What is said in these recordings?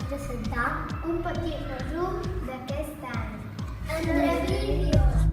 presentar un petit resum d'aquest any. Entre vídeos.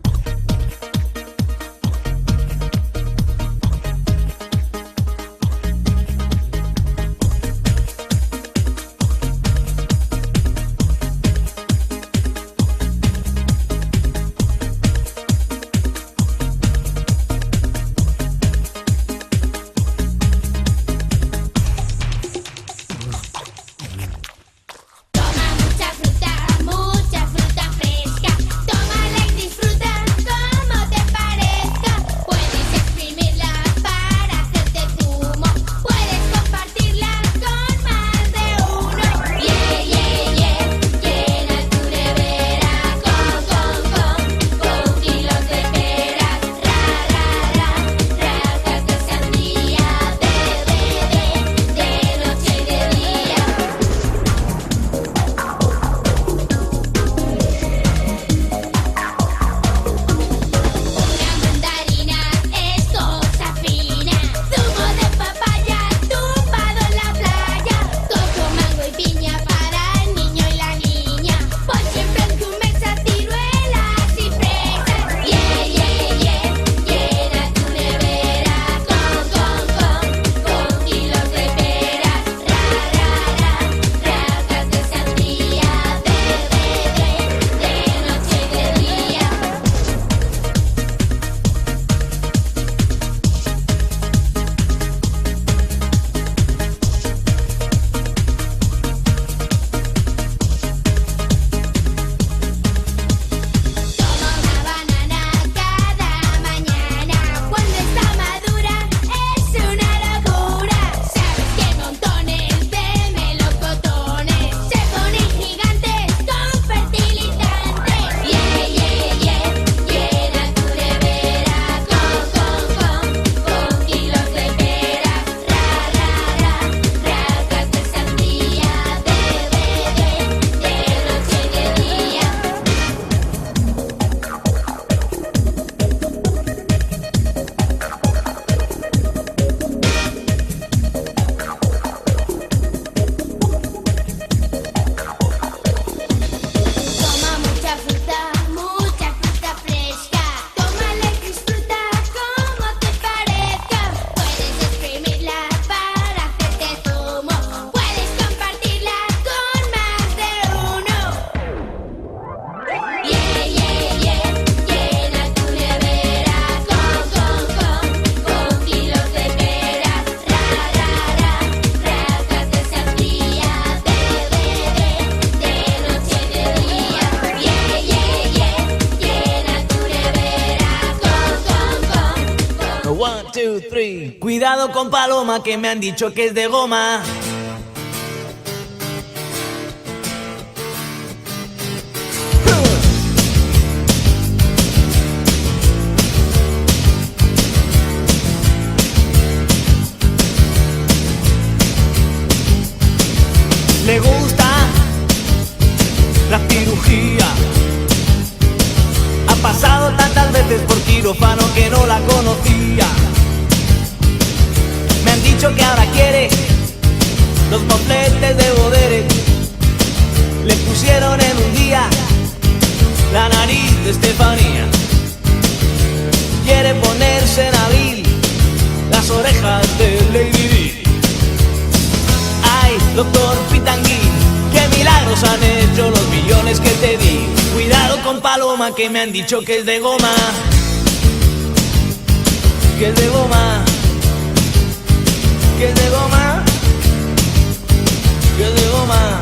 One, two, three. Cuidado con Paloma, que me han dicho que es de goma. Le gusta la cirugía. Ha pasado tantas veces por quirófano que no la conocía. Me han dicho que ahora quiere los mofletes de Bodere. Le pusieron en un día la nariz de Estefanía. Quiere ponerse en abril las orejas de Lady Di. Ay, doctor Pitangui, qué milagros han hecho los millones que te di. Cuidado con Paloma, que me han dicho que es de goma. Que es de goma. Que es de goma. Que es de goma.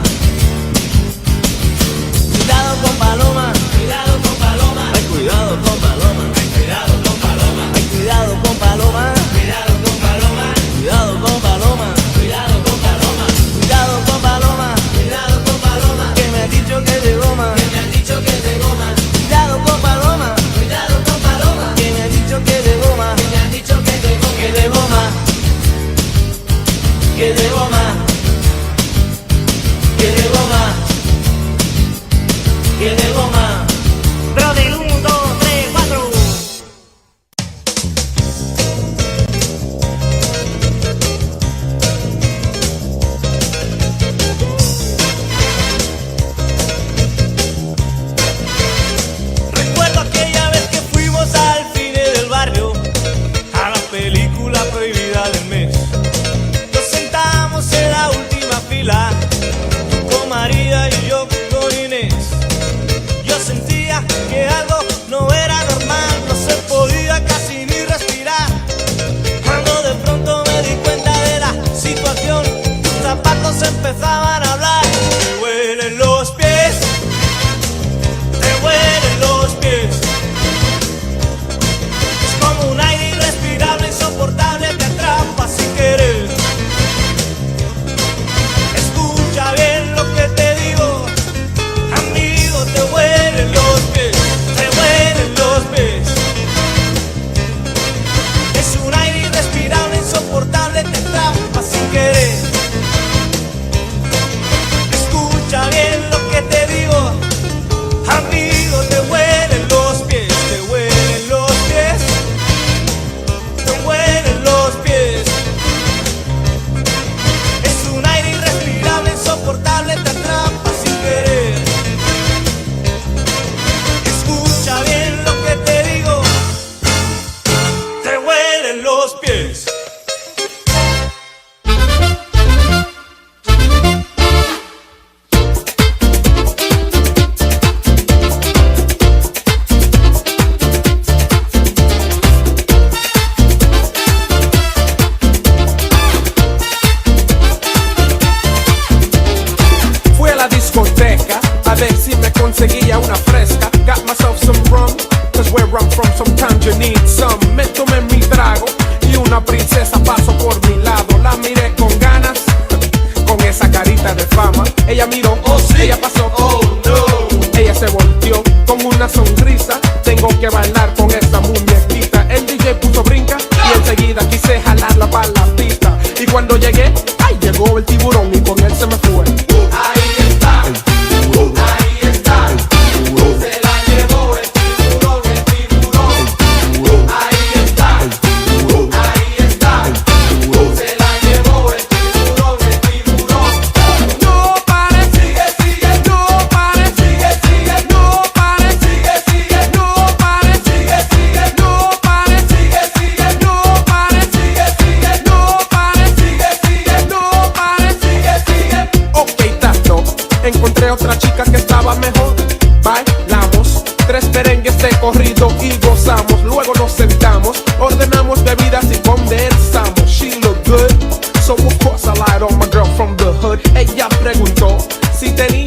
Cuidado con Paloma. Cuidado con Paloma. Ay, cuidado con Paloma. Ay, cuidado con Paloma. Ay, cuidado con Paloma. Cuidado con Paloma. Cuidado con Paloma. Cuidado con Paloma. Cuidado con Paloma. Cuidado con Paloma. Que me han dicho que es de goma. Que me han dicho que es de goma. Cuidado con Paloma. Cuidado con Paloma. Que me han dicho que es de goma. Que me han dicho que es de goma. Que es de goma. Que es de goma. Que es de goma. Que es de goma. sometimes you need some. Me tomé mi trago y una princesa pasó por mi lado. La miré con ganas, con esa carita de fama. Ella miró, oh sí, ella pasó, oh no. Ella se volteó con una sonrisa. Tengo que bailar con esta muñequita. El DJ puso brinca y enseguida quise jalarla para la pista. Y cuando llegué, ay, llegó el tiburón y con él se me fue. Ahí está, ahí está, se la llevó el tiburón, el tiburón. Ahí está, se la llevó el tiburón, el tiburón. No pares, Sigue, sigue, no pares, sigue, sigue, no pares, sigue, sigue, no pares, sigue, sigue, no pares, sigue, sigue, no pares, sigue, sigue, no pares, sigue, sigue, no pares. sigue, sigue. Ok, tato, encontré otra chica que estaba mejor. Bailamos 3 merengues de corrido y gozamos. Luego nos sentamos, ordenamos bebidas y conversamos. She looked good, so of course I lied on my girl from the hood. Ella preguntó si tenía